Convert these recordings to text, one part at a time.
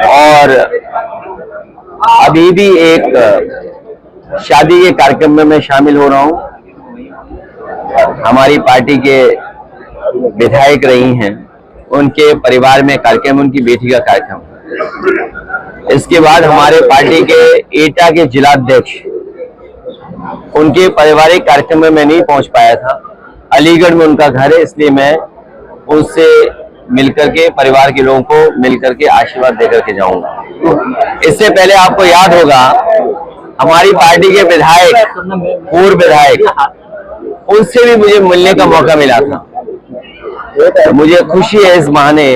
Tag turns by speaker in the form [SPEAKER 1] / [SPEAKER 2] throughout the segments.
[SPEAKER 1] और अभी भी एक शादी के कार्यक्रम में मैं शामिल हो रहा हूं। हमारी पार्टी के विधायक रही हैं, उनके परिवार में कार्यक्रम, उनकी बेटी का कार्यक्रम। इसके बाद हमारे पार्टी के एटा के जिलाध्यक्ष, उनके पारिवारिक कार्यक्रम में मैं नहीं पहुंच पाया था। अलीगढ़ में उनका घर है, इसलिए मैं उनसे मिलकर के, परिवार के लोगों को मिलकर के आशीर्वाद देकर के जाऊंगा। इससे पहले आपको याद होगा, हमारी पार्टी के विधायक, पूर्व विधायक, उनसे भी मुझे मिलने का मौका मिला था। तो मुझे खुशी है इस बहाने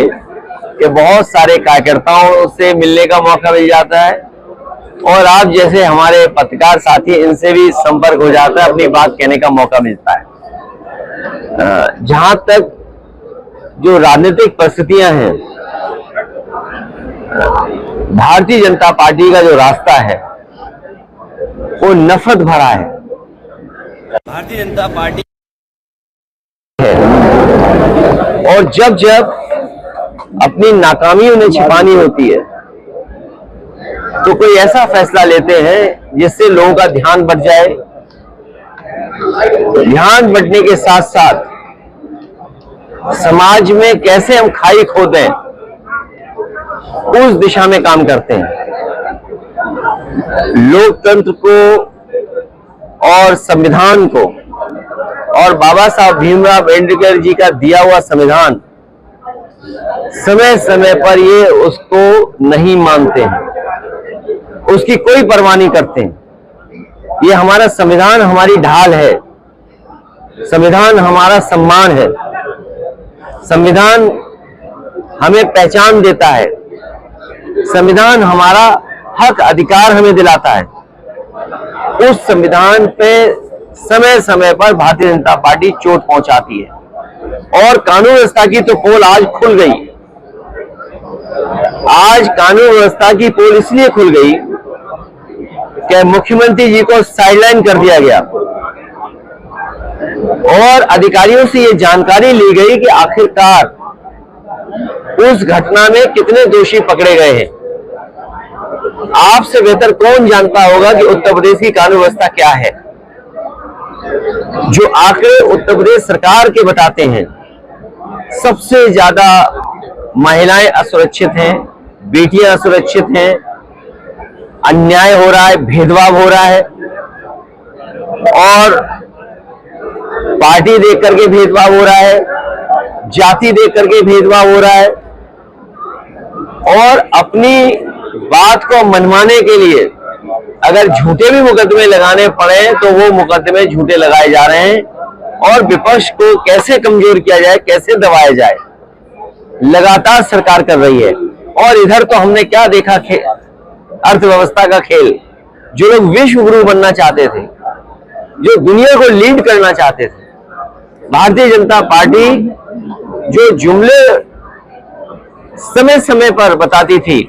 [SPEAKER 1] कि बहुत सारे कार्यकर्ताओं से मिलने का मौका मिल जाता है, और आप जैसे हमारे पत्रकार साथी, इनसे भी संपर्क हो जाता है, अपनी बात कहने का मौका मिलता है। जहां तक जो राजनीतिक परिस्थितियां हैं, भारतीय जनता पार्टी का जो रास्ता है वो नफरत भरा है। भारतीय जनता पार्टी है, और जब जब अपनी नाकामी उन्हें छिपानी होती है तो कोई ऐसा फैसला लेते हैं जिससे लोगों का ध्यान बढ़ जाए। ध्यान बढ़ने के साथ साथ समाज में कैसे हम खाई खोदें, उस दिशा में काम करते हैं। लोकतंत्र को और संविधान को, और बाबा साहब भीमराव अम्बेडकर जी का दिया हुआ संविधान, समय समय पर ये उसको नहीं मानते हैं, उसकी कोई परवाह नहीं करते हैं। ये हमारा संविधान हमारी ढाल है, संविधान हमारा सम्मान है, संविधान हमें पहचान देता है, संविधान हमारा हक अधिकार हमें दिलाता है। उस संविधान पे समय समय पर भारतीय जनता पार्टी चोट पहुंचाती है, और कानून व्यवस्था की तो पोल आज खुल गई। आज कानून व्यवस्था की पोल इसलिए खुल गई कि मुख्यमंत्री जी को साइडलाइन कर दिया गया, और अधिकारियों से ये जानकारी ली गई कि आखिरकार उस घटना में कितने दोषी पकड़े गए हैं। आपसे बेहतर कौन जानता होगा कि उत्तर प्रदेश की कानून व्यवस्था क्या है। जो आंकड़े उत्तर प्रदेश सरकार के बताते हैं, सबसे ज्यादा महिलाएं असुरक्षित हैं, बेटियां असुरक्षित हैं, अन्याय हो रहा है, भेदभाव हो रहा है, और पार्टी देख करके भेदभाव हो रहा है, जाति देख करके भेदभाव हो रहा है, और अपनी बात को मनवाने के लिए अगर झूठे भी मुकदमे लगाने पड़े तो वो मुकदमे झूठे लगाए जा रहे हैं, और विपक्ष को कैसे कमजोर किया जाए, कैसे दबाया जाए, लगातार सरकार कर रही है। और इधर तो हमने क्या देखा, अर्थव्यवस्था का खेल। जो लोग विश्व गुरु बनना चाहते थे, जो दुनिया को लीड करना चाहते थे, भारतीय जनता पार्टी जो जुमले समय समय पर बताती थी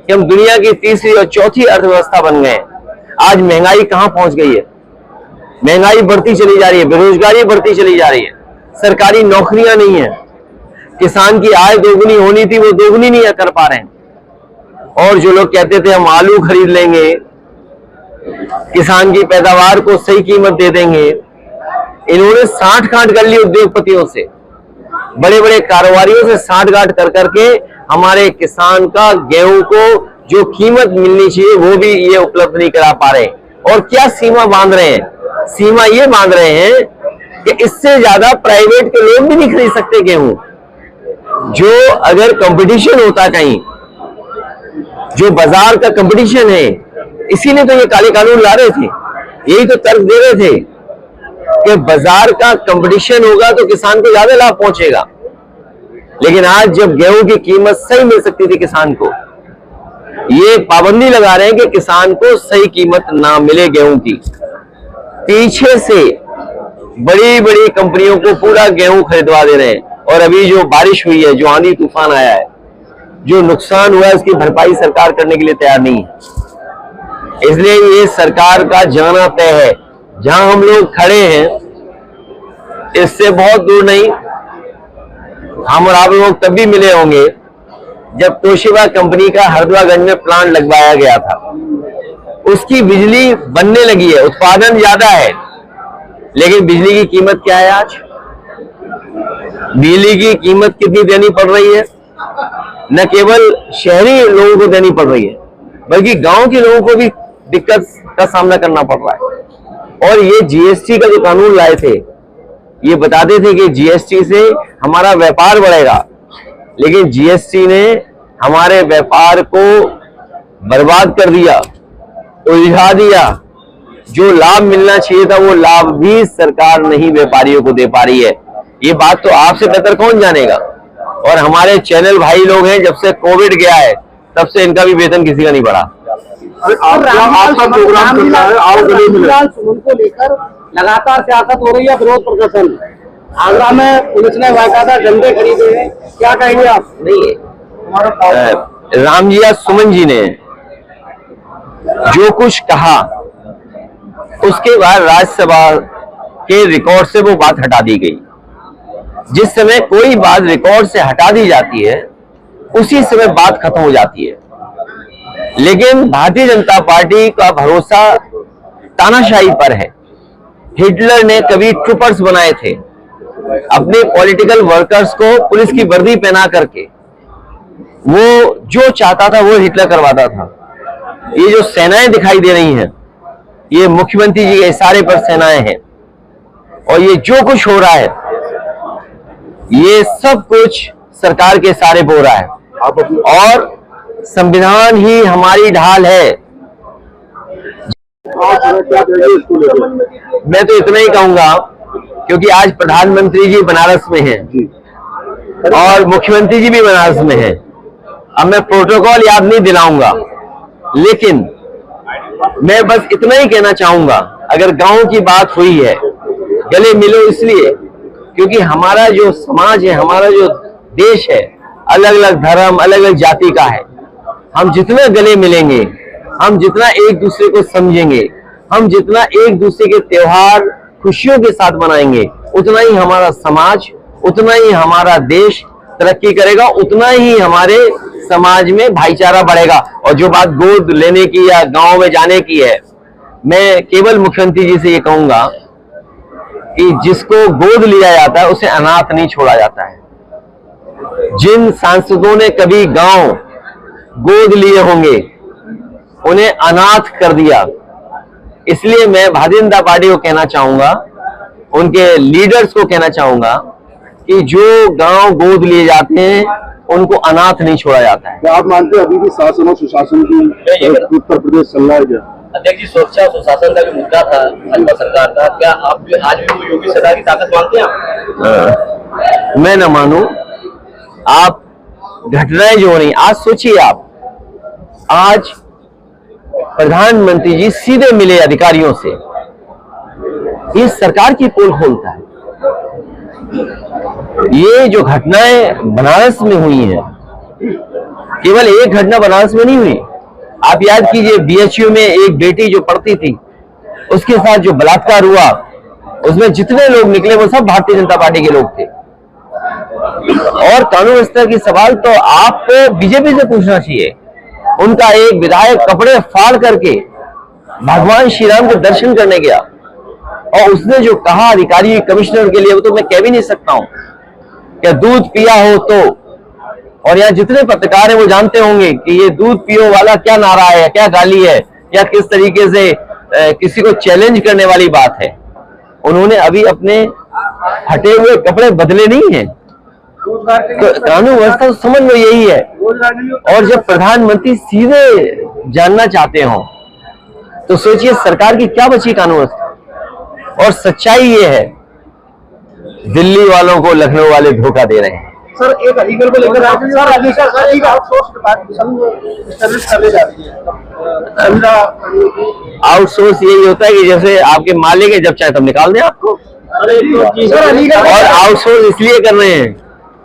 [SPEAKER 1] कि हम दुनिया की तीसरी और चौथी अर्थव्यवस्था बन गए, आज महंगाई कहां पहुंच गई है। महंगाई बढ़ती चली जा रही है, बेरोजगारी बढ़ती चली जा रही है, सरकारी नौकरियां नहीं है, किसान की आय दोगुनी होनी थी वो दोगुनी नहीं कर पा रहे हैं। और जो लोग कहते थे हम आलू खरीद लेंगे, किसान की पैदावार को सही कीमत दे देंगे, इन्होंने साठगांठ कर ली उद्योगपतियों से, बड़े बड़े कारोबारियों से साठगांठ कर करके हमारे किसान का गेहूं को जो कीमत मिलनी चाहिए वो भी ये उपलब्ध नहीं करा पा रहे। और क्या सीमा बांध रहे हैं, सीमा ये बांध रहे हैं कि इससे ज्यादा प्राइवेट के लोग भी नहीं खरीद सकते गेहूं। जो अगर कंपटीशन होता कहीं, जो बाजार का कंपटीशन है, इसीलिए तो ये काले कानून ला रहे थे, यही तो तर्क दे रहे थे कि बाजार का कंपटीशन होगा तो किसान को ज्यादा लाभ पहुंचेगा। लेकिन आज जब गेहूं की कीमत सही मिल सकती थी किसान को, ये पाबंदी लगा रहे हैं कि किसान को सही कीमत ना मिले गेहूं की। पीछे से बड़ी बड़ी कंपनियों को पूरा गेहूं खरीदवा दे रहे हैं, और अभी जो बारिश हुई है, जो आंधी तूफान आया है, जो नुकसान हुआ है, उसकी भरपाई सरकार करने के लिए तैयार नहीं है। इसलिए ये सरकार का जाना तय है। जहां हम लोग खड़े हैं, इससे बहुत दूर नहीं, हम और आप लोग तब भी मिले होंगे जब तोशिबा कंपनी का हरदवागंज में प्लांट लगवाया गया था, उसकी बिजली बनने लगी है, उत्पादन ज्यादा है, लेकिन बिजली की कीमत क्या है आज? बिजली की कीमत कितनी देनी पड़ रही है? न केवल शहरी लोगों को देनी पड़ रही है, बल्कि गांव के लोगों को भी दिक्कत का सामना करना पड़ रहा है। और ये जीएसटी का जो कानून लाए थे, ये बताते थे कि जीएसटी से हमारा व्यापार बढ़ेगा, लेकिन जीएसटी ने हमारे व्यापार को बर्बाद कर दिया, उलझा दिया। जो लाभ मिलना चाहिए था वो लाभ भी सरकार नहीं व्यापारियों को दे पा रही है। ये बात तो आपसे बेहतर कौन जानेगा। और हमारे चैनल भाई लोग हैं, जब से कोविड गया है तब से इनका भी वेतन किसी का नहीं बढ़ा।
[SPEAKER 2] आपका प्रोग्राम चल रहा है, आओ गले मिले को लेकर लगातार सियासत हो रही है, विरोध प्रदर्शन। आगरा में पुलिस ने बाकायदा झंडे खरीदे हैं, क्या कहेंगे आप? नहीं,
[SPEAKER 1] रामजिया सुमन जी ने जो कुछ कहा उसके बाद राज्यसभा के रिकॉर्ड से वो बात हटा दी गई। जिस समय कोई बात रिकॉर्ड से हटा दी जाती है उसी समय बात खत्म हो जाती है। लेकिन भारतीय जनता पार्टी का भरोसा तानाशाही पर है। हिटलर ने कभी ट्रूपर्स बनाए थे, अपने पॉलिटिकल वर्कर्स को पुलिस की वर्दी पहना करके वो जो चाहता था वो हिटलर करवाता था। ये जो सेनाएं दिखाई दे रही हैं, ये मुख्यमंत्री जी के इशारे पर सेनाएं हैं, और ये जो कुछ हो रहा है ये सब कुछ सरकार के इशारे पर हो रहा है। और संविधान ही हमारी ढाल है। मैं तो इतना ही कहूंगा, क्योंकि आज प्रधानमंत्री जी बनारस में हैं और मुख्यमंत्री जी भी बनारस में हैं। अब मैं प्रोटोकॉल याद नहीं दिलाऊंगा, लेकिन मैं बस इतना ही कहना चाहूंगा, अगर गांव की बात हुई है, गले मिलो इसलिए क्योंकि हमारा जो समाज है, हमारा जो देश है, अलग अलग धर्म, अलग अलग जाति का है। हम जितना गले मिलेंगे, हम जितना एक दूसरे को समझेंगे, हम जितना एक दूसरे के त्योहार खुशियों के साथ मनाएंगे, उतना ही हमारा समाज, उतना ही हमारा देश तरक्की करेगा, उतना ही हमारे समाज में भाईचारा बढ़ेगा। और जो बात गोद लेने की या गांव में जाने की है, मैं केवल मुख्यमंत्री जी से ये कहूंगा कि जिसको गोद लिया जाता है उसे अनाथ नहीं छोड़ा जाता है। जिन सांसदों ने कभी गांव गोद लिए होंगे उन्हें अनाथ कर दिया। इसलिए मैं भारतीय जनता पार्टी को कहना चाहूंगा, उनके लीडर्स को कहना चाहूंगा कि जो गांव गोद लिए जाते हैं उनको अनाथ नहीं छोड़ा जाता है।
[SPEAKER 2] क्या आप मानते हैं अभी भी शासन और सुशासन की उत्तर प्रदेश चल रहा है क्या?
[SPEAKER 3] अध्यक्ष जी, सुरक्षा और सुशासन का भी मुद्दा था भाजपा सरकार का, क्या आप भी आज भी वो योगी सरकार की ताकत मानते हैं आप?
[SPEAKER 1] मैं न मानूं। आप घटनाएं जो हो रही, आज सोचिए आप, आज प्रधानमंत्री जी सीधे मिले अधिकारियों से, ये सरकार की पोल खोलता है। ये जो घटनाएं बनारस में हुई हैं, केवल एक घटना बनारस में नहीं हुई। आप याद कीजिए, बीएचयू में एक बेटी जो पढ़ती थी, उसके साथ जो बलात्कार हुआ, उसमें जितने लोग निकले वो सब भारतीय जनता पार्टी के लोग थे। और कानून व्यवस्था की सवाल तो आपको बीजेपी से पूछना चाहिए। उनका एक विधायक कपड़े फाड़ करके भगवान श्री राम के दर्शन करने गया, और उसने जो कहा अधिकारी कमिश्नर के लिए, वो तो मैं कह भी नहीं सकता हूं। क्या दूध पिया हो तो, और यहाँ जितने पत्रकार हैं वो जानते होंगे कि ये दूध पियो वाला क्या नारा है, क्या गाली है, या किस तरीके से किसी को चैलेंज करने वाली बात है। उन्होंने अभी अपने हटे हुए कपड़े बदले नहीं हैं। तो कानून व्यवस्था तो समझ में यही है। और जब प्रधानमंत्री सीधे जानना चाहते हो तो सोचिए सरकार की क्या बची कानून व्यवस्था। और सच्चाई ये है, दिल्ली वालों को लखनऊ वाले धोखा दे रहे हैं।
[SPEAKER 2] सर, एक अलीगढ़ को लेकर सर
[SPEAKER 1] आउटसोर्स यही होता है कि जैसे आपके मालिक है, जब चाहे तब निकाल दें आपको। और आउटसोर्स इसलिए कर रहे हैं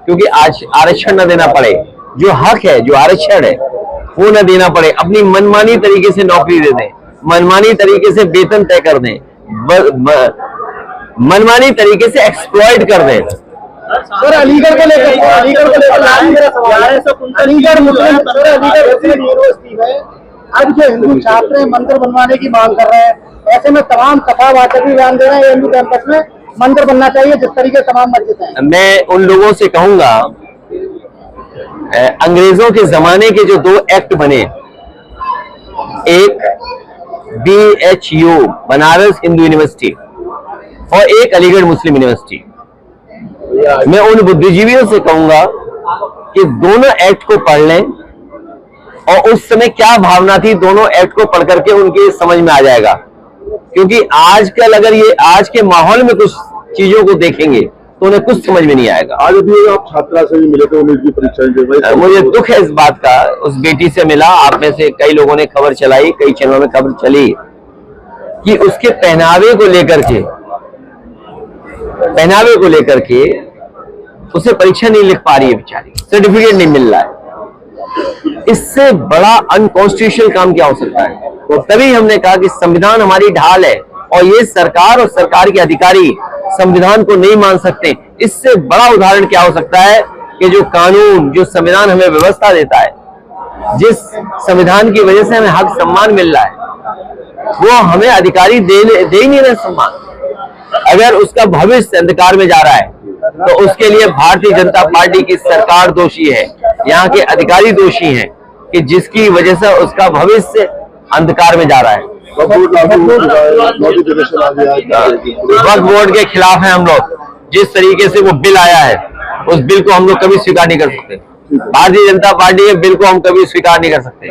[SPEAKER 1] क्योंकि आज आरक्षण न देना पड़े, जो हक है, जो आरक्षण है वो न देना पड़े, अपनी मनमानी तरीके से नौकरी दे दें, मनमानी तरीके से वेतन तय कर दें, मनमानी तरीके से एक्सप्लॉइट कर दें।
[SPEAKER 2] सर अलीगढ़ को लेकर मेरा सवाल है। अलीगढ़ मुस्लिम यूनिवर्सिटी में अब जो हिंदू छात्र हैं मंदिर बनवाने की मांग कर रहे हैं, ऐसे में तमाम कथावाचक भी बयान दे रहे हैं एएमयू कैंपस में मंदिर बनना चाहिए जिस तरीके से तमाम मस्जिद हैं।
[SPEAKER 1] मैं उन लोगों से कहूंगा, अंग्रेजों के जमाने के जो 2 एक्ट बने, एक BHU बनारस हिंदू यूनिवर्सिटी और एक अलीगढ़ मुस्लिम यूनिवर्सिटी, मैं उन बुद्धिजीवियों से कहूंगा कि दोनों एक्ट को पढ़ लें और उस समय क्या भावना थी दोनों एक्ट को पढ़ करके उनके समझ में आ जाएगा। क्योंकि आजकल अगर ये आज के माहौल में कुछ चीजों को देखेंगे तो उन्हें कुछ समझ में नहीं आएगा।
[SPEAKER 4] आज भी आप छात्रा से भी मिले थे, उन्हें भी परीक्षा
[SPEAKER 1] मुझे दुख है इस बात का, उस बेटी से मिला। आप में से कई लोगों ने खबर चलाई, कई चैनलों में खबर चली कि उसके पहनावे को लेकर के उसे परीक्षा नहीं लिख पा रही है बेचारी, सर्टिफिकेट नहीं मिल रहा है। इससे बड़ा अनकॉन्स्टिट्यूशनल काम क्या हो सकता है? तो तभी हमने कहा कि संविधान हमारी ढाल है और ये सरकार और सरकार के अधिकारी संविधान को नहीं मान सकते। इससे बड़ा उदाहरण क्या हो सकता है कि जो कानून, जो संविधान हमें व्यवस्था देता है, जिस संविधान की वजह से हमें हक सम्मान मिल रहा है, वो हमें अधिकारी दे ही नहीं रहे सम्मान। अगर उसका भविष्य अंधकार में जा रहा है तो उसके लिए भारतीय जनता पार्टी की सरकार दोषी है, यहाँ के अधिकारी दोषी हैं कि जिसकी वजह से उसका भविष्य अंधकार में जा रहा है। वक्फ बोर्ड के खिलाफ है हम लोग। जिस तरीके से वो बिल आया है उस बिल को हम लोग कभी स्वीकार नहीं कर सकते। भारतीय जनता पार्टी के बिल को हम कभी स्वीकार नहीं कर सकते।